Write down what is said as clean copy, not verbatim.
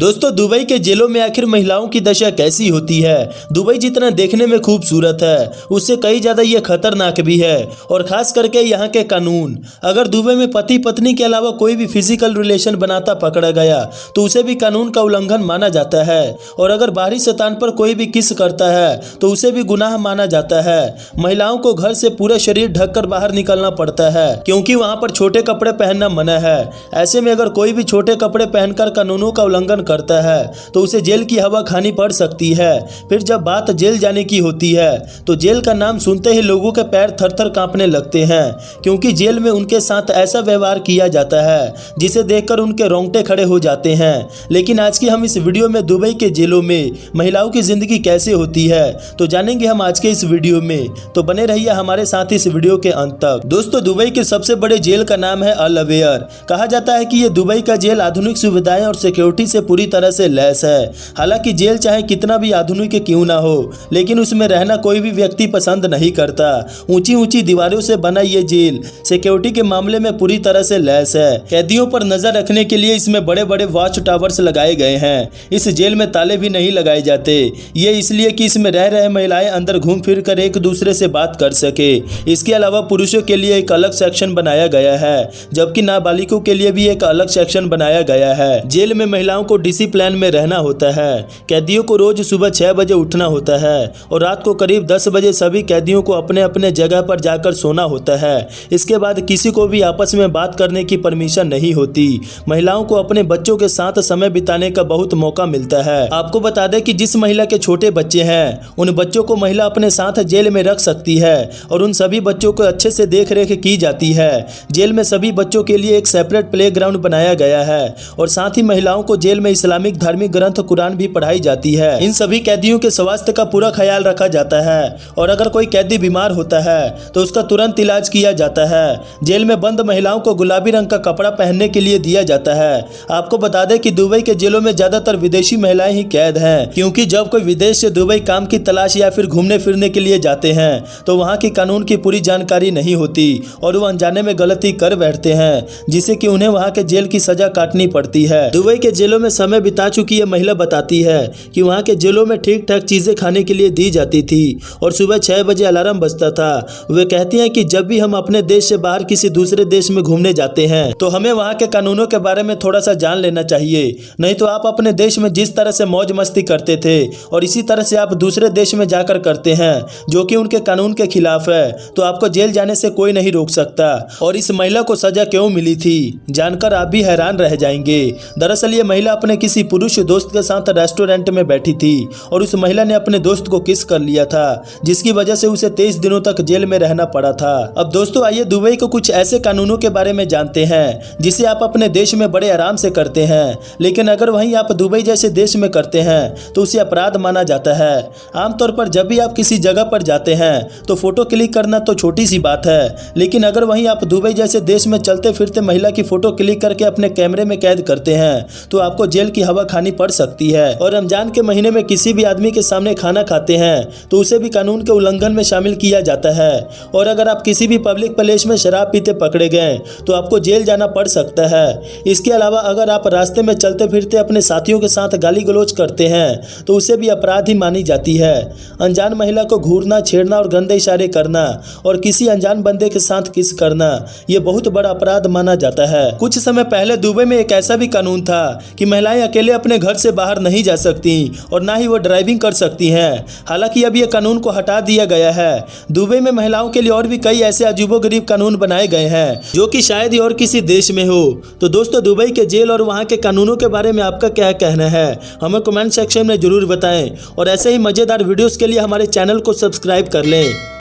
दोस्तों, दुबई के जेलों में आखिर महिलाओं की दशा कैसी होती है। दुबई जितना देखने में खूबसूरत है उससे कई ज़्यादा ये खतरनाक भी है। और ख़ास करके यहाँ के कानून, अगर दुबई में पति पत्नी के अलावा कोई भी फिजिकल रिलेशन बनाता पकड़ा गया तो उसे भी कानून का उल्लंघन माना जाता है। और अगर बाहरी स्थान पर कोई भी किस करता है तो उसे भी गुनाह माना जाता है। महिलाओं को घर से पूरा शरीर ढककर बाहर निकलना पड़ता है क्योंकि वहाँ पर छोटे कपड़े पहनना मना है। ऐसे में अगर कोई भी छोटे कपड़े पहनकर कानूनों का उल्लंघन करता है तो उसे जेल की हवा खानी पड़ सकती है। फिर जब बात जेल जाने की होती है तो जेल का नाम सुनते ही लोगों के पैर थर-थर कांपने लगते हैं क्योंकि जेल में उनके साथ ऐसा व्यवहार किया जाता है जिसे देखकर उनके रोंगटे खड़े हो जाते हैं। लेकिन आज की हम इस वीडियो में दुबई के जेलों में महिलाओं की जिंदगी कैसे होती है तो जानेंगे हम आज के इस वीडियो में। तो बने रहिए हमारे साथ इस वीडियो के अंत तक। दोस्तों, दुबई के सबसे बड़े जेल का नाम है अल अवेयर। कहा जाता है कि ये दुबई का जेल आधुनिक सुविधाएं और सिक्योरिटी से पूरी तरह से लैस है। हालांकि जेल चाहे कितना भी आधुनिक क्यों ना हो लेकिन उसमें रहना कोई भी व्यक्ति पसंद नहीं करता। ऊंची ऊंची दीवारों से बना ये जेल सिक्योरिटी के मामले में पूरी तरह से लैस है। कैदियों पर नजर रखने के लिए इसमें बड़े बड़े वॉच टावर्स लगाए गए हैं। इस जेल में ताले भी नहीं लगाए जाते, ये इसलिए कि इसमें रह रहे महिलाएं अंदर घूम फिर कर एक दूसरे से बात कर सके। इसके अलावा पुरुषों के लिए एक अलग सेक्शन बनाया गया है जबकि नाबालिगों के लिए भी एक अलग सेक्शन बनाया गया है। जेल में महिलाओं को डिसिप्लिन में रहना होता है। कैदियों को रोज सुबह 6 बजे उठना होता है और रात को करीब 10 बजे सभी कैदियों को अपने अपने जगह पर जाकर सोना होता है। इसके बाद किसी को भी आपस में बात करने की परमिशन नहीं होती। महिलाओं को अपने बच्चों के साथ समय बिताने का बहुत मौका मिलता है। आपको बता दें कि जिस महिला के छोटे बच्चे हैं उन बच्चों को महिला अपने साथ जेल में रख सकती है और उन सभी बच्चों को अच्छे से देख रेख की जाती है। जेल में सभी बच्चों के लिए एक सेपरेट प्लेग्राउंड बनाया गया है और साथ ही महिलाओं को जेल में इस्लामिक धार्मिक ग्रंथ कुरान भी पढ़ाई जाती है। इन सभी कैदियों के स्वास्थ्य का पूरा ख्याल रखा जाता है और अगर कोई कैदी बीमार होता है तो उसका तुरंत इलाज किया जाता है। जेल में बंद महिलाओं को गुलाबी रंग का कपड़ा पहनने के लिए दिया जाता है। आपको बता दें कि दुबई के जेलों में ज्यादातर विदेशी महिलाएं ही कैद हैं क्योंकि जब कोई विदेश से दुबई काम की तलाश या फिर घूमने फिरने के लिए जाते हैं तो वहाँ की कानून की पूरी जानकारी नहीं होती और वो अनजाने में गलती कर बैठते हैं जिससे कि उन्हें वहाँ के जेल की सजा काटनी पड़ती है। दुबई के जेलों में समय बिता चुकी ये महिला बताती है कि वहाँ के जेलों में ठीक ठाक चीजें खाने के लिए दी जाती थी और सुबह 6 बजे अलार्म बजता था। वे कहती हैं कि जब भी हम अपने देश से बाहर किसी दूसरे देश में घूमने जाते हैं तो हमें वहाँ के कानूनों के बारे में थोड़ा सा जान लेना चाहिए, नहीं तो आप अपने देश में जिस तरह से मौज मस्ती करते थे और इसी तरह से आप दूसरे देश में जाकर करते हैं जो कि उनके कानून के खिलाफ है तो आपको जेल जाने से कोई नहीं रोक सकता। और इस महिला को सजा क्यों मिली थी जानकर आप भी हैरान रह जाएंगे। दरअसल ये महिला अपने किसी पुरुष दोस्त के साथ रेस्टोरेंट में बैठी थी और उस महिला ने अपने दोस्त को किस कर लिया था जिसकी वजह से उसे 23 दिनों तक जेल में रहना पड़ा था। अब दोस्तों, आइए दुबई को कुछ ऐसे कानूनों के बारे में जानते हैं जिसे आप अपने देश में बड़े आराम से करते हैं लेकिन अगर वहीं आप दुबई जैसे देश में करते हैं तो उसे अपराध माना जाता है। आमतौर पर जब भी आप किसी जगह पर जाते हैं तो फोटो क्लिक करना तो छोटी सी बात है लेकिन अगर वहीं आप दुबई जैसे देश में चलते फिरते महिला की फोटो क्लिक करके अपने कैमरे में कैद करते हैं तो आपको जेल की हवा खानी पड़ सकती है। और रमजान के महीने में किसी भी आदमी के सामने खाना खाते हैं तो उसे भी कानून के उल्लंघन में शामिल किया जाता है। और अगर आप किसी भी पब्लिक प्लेस में शराब पीते पकड़े गए तो आपको जेल जाना पड़ सकता है। इसके अलावा अगर आप रास्ते में चलते फिरते अपने साथियों के साथ गाली गलौज करते हैं तो उसे भी अपराध ही मानी जाती है। अनजान महिला को घूरना, छेड़ना और गंदे इशारे करना और किसी अनजान बंदे के साथ किस करना ये बहुत बड़ा अपराध माना जाता है। कुछ समय पहले दुबई में एक ऐसा भी कानून था कि महिलाएं अकेले अपने घर से बाहर नहीं जा सकती और ना ही वो ड्राइविंग कर सकती हैं। हालांकि अब ये कानून को हटा दिया गया है। दुबई में महिलाओं के लिए और भी कई ऐसे अजीबोगरीब कानून बनाए गए हैं जो कि शायद ही और किसी देश में हो। तो दोस्तों, दुबई के जेल और वहाँ के कानूनों के बारे में आपका क्या कहना है हमें कमेंट सेक्शन में जरूर बताएं और ऐसे ही मजेदार वीडियोस के लिए हमारे चैनल को सब्सक्राइब कर लें।